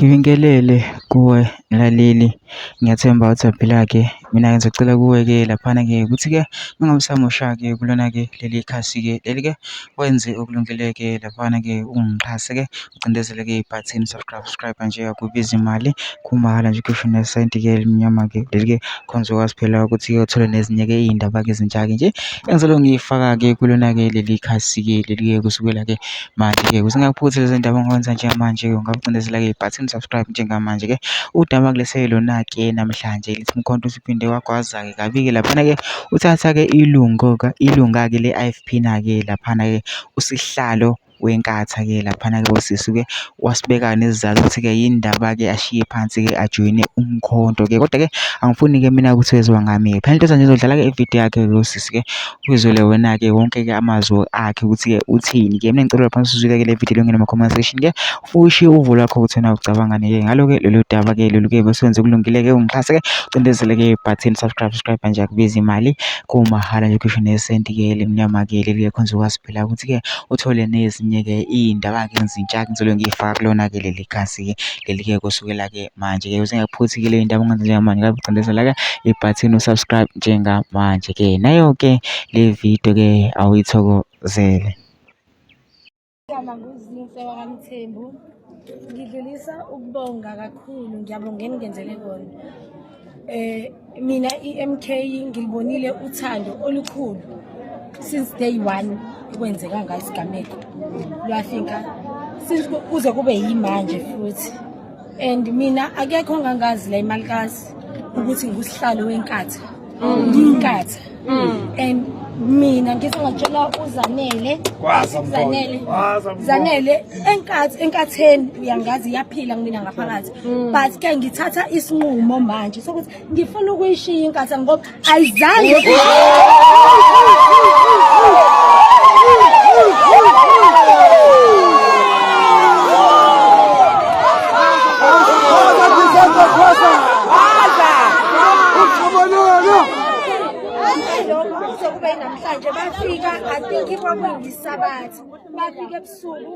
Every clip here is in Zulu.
Ngibingelele kuwe mlaleli, ngiyathemba ukuthi uyaphila-ke. Mina-ke ngizocela kuwe-ke laphana-ke ukuthi-ke uma ngabe usamusha-ke kulona-ke leli khasi-ke leli-ke wenze okulungile-ke laphana-ke ungixhase-ke ucindezele-ke ibhathini subscribe nje akubizi imali kumahhala nje ukhishwe nesenti-ke elimnyama-ke leli-ke khona uzokwazi phela ukuthi-ke uthole nezinye-ke iy'ndaba-ke ezintsha-ke nje engizobe ngiyifaka-ke kulona-ke leli khasi-ke leli-ke kusukela-ke manje-ke ukuze ngingakuphuthi lezi ndaba ongawenza njengamanje-ke ungacindezela-ke ibhathini subscribe njengamanje-ke. Udaba kulese lona-ke namhlanje lithi Umkhonto usuphinde wagwaza-ke kabi-ke laphana-ke uthatha-ke ilunga-ke le-IFP na-ke laphana-ke usihlalo wenkatha-ke laphana-ke usisi-ke wasibeka nesizathu ukuthi-ke yindaba-ke ashiye phansi-ke ajoyine Umkhonto-ke. Kodwa-ke angifuni-ke mina ukuthi weziwa ngami-ke phela into nje izodlala-ke ividiyo yakhe-ke usisi-ke Zizwele wena-ke wonke-ke amazwi akhe ukuthi-ke uthini-ke. Mina ngicela lapha usizwile-ke le video longena ama-comment section-ke ushiye uvo lwakho ukuthi wena ucabangani-ke ngalo-ke lolu daba-ke lolu-ke besenze okulungile-ke ungixhase-ke ucindezele-ke ibhathini subscribe nje akubizi imali kumahhala nje ukhishwe nesenti-ke elimnyama-ke leli-ke khona uzokwazi phela ukuthi-ke uthole nezinye-ke iy'ndaba-ke ezintsha-ke ngizobe ngiyifaka kulona-ke leli khasi-ke leli-ke kusukela-ke manje-ke ukuze ngingakuphuthi-ke le y'ndaba ongenza njengamanje ngabe ucindezela-ke ibhathini usubscribe njengamanje-ke nayo-ke le video-ke awuyithokozele. Igama nguZinhle wakaMthembu. Ngidlulisa ukubonga kakhulu, ngiyabongeni ngenzele kona. Mina i-MK ngilibonile uthando olukhulu since day one kwenzeka ngayo isigameko lwafika since kuze kube yimanje futhi. And mina akekho ongangazi la imalikazi ukuthi ngusihlalo wenkatha. Ngiyinkatha. And mina ngisengitshela Zanele enkatheni uyangazi iyaphila kumina ngaphakathi, but ke ngithatha isinqumo manje sokuthi ngifuna ukuyishiya inkatha ngoba ayizange namhlanje bafika, I think kwakungisabathi bafika ebusuku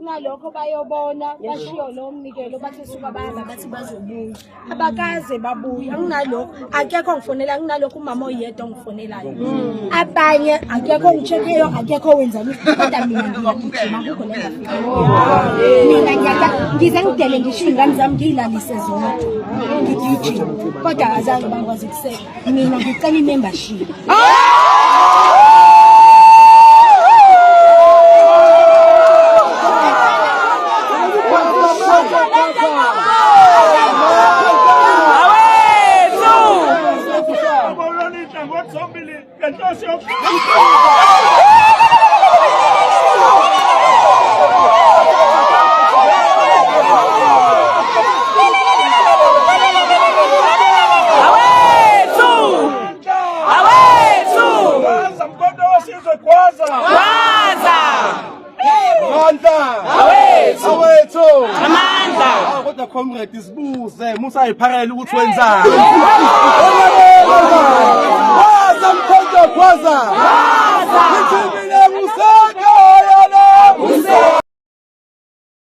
ngalokho bayobona bashiyo lo mnikelo bathi suka bahamba bathi bazobuya abakaze babuya. Anginalokho akekho ongifonela, anginalokho umama oyedwa ongifonelayo, abanye akekho ongichekeyo, akekho wenzani, kodwa mina ngiyagijima akukho la ngafika. Mina ngize ngidele ngisho ingane zami ngiyilalise zodwa ngigijima, kodwa azange bangikwazi ukuseka. Mina ngicela i-membership. Kodwa comrade sibuze musa ayipharela ukuthi wenzani. Waza Umkhonto waza.